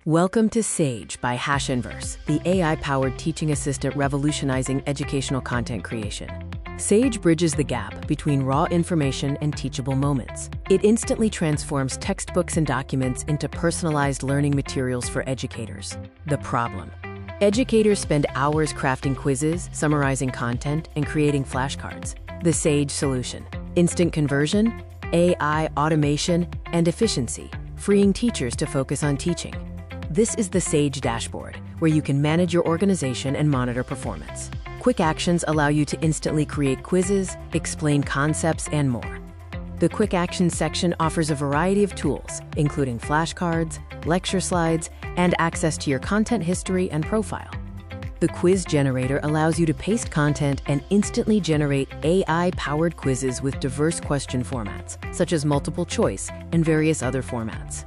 Welcome to Sage by HashInverse, the AI-powered teaching assistant revolutionizing educational content creation. Sage bridges the gap between raw information and teachable moments. It instantly transforms textbooks and documents into personalized learning materials for educators. The problem: educators spend hours crafting quizzes, summarizing content, and creating flashcards. The Sage solution: instant conversion, AI automation, and efficiency, freeing teachers to focus on teaching. This is the Sage dashboard, where you can manage your organization and monitor performance. Quick actions allow you to instantly create quizzes, explain concepts, and more. The Quick Actions section offers a variety of tools, including flashcards, lecture slides, and access to your content history and profile. The Quiz Generator allows you to paste content and instantly generate AI-powered quizzes with diverse question formats, such as multiple choice and various other formats.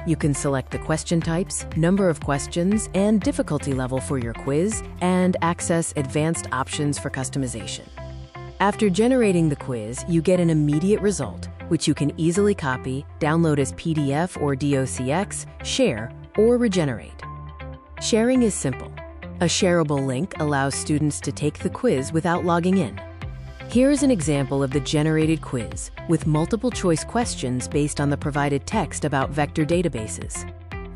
You can select the question types, number of questions, and difficulty level for your quiz, and access advanced options for customization. After generating the quiz, you get an immediate result, which you can easily copy, download as PDF or DOCX, share, or regenerate. Sharing is simple. A shareable link allows students to take the quiz without logging in. Here's an example of the generated quiz, with multiple choice questions based on the provided text about vector databases.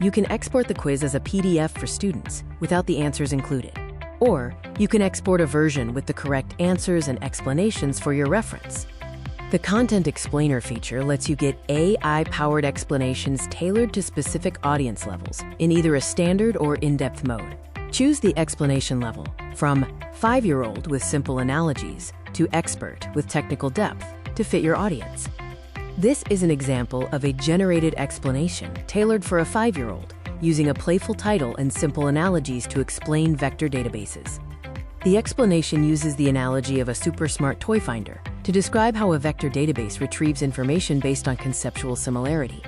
You can export the quiz as a PDF for students, without the answers included. Or you can export a version with the correct answers and explanations for your reference. The Content Explainer feature lets you get AI-powered explanations tailored to specific audience levels in either a standard or in-depth mode. Choose the explanation level, from 5-year-old with simple analogies to expert with technical depth, to fit your audience. This is an example of a generated explanation tailored for a 5-year-old, using a playful title and simple analogies to explain vector databases. The explanation uses the analogy of a super smart toy finder to describe how a vector database retrieves information based on conceptual similarity.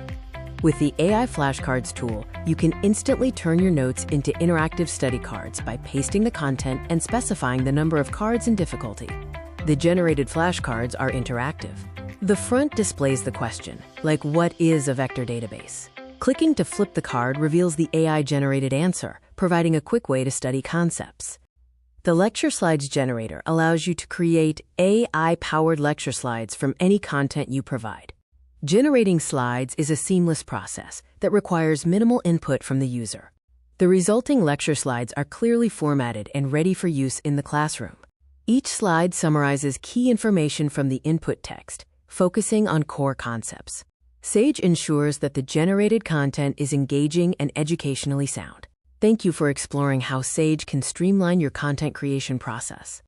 With the AI Flashcards tool, you can instantly turn your notes into interactive study cards by pasting the content and specifying the number of cards and difficulty. The generated flashcards are interactive. The front displays the question, like what is a vector database? Clicking to flip the card reveals the AI-generated answer, providing a quick way to study concepts. The Lecture Slides generator allows you to create AI-powered lecture slides from any content you provide. Generating slides is a seamless process that requires minimal input from the user. The resulting lecture slides are clearly formatted and ready for use in the classroom. Each slide summarizes key information from the input text, focusing on core concepts. Sage ensures that the generated content is engaging and educationally sound. Thank you for exploring how Sage can streamline your content creation process.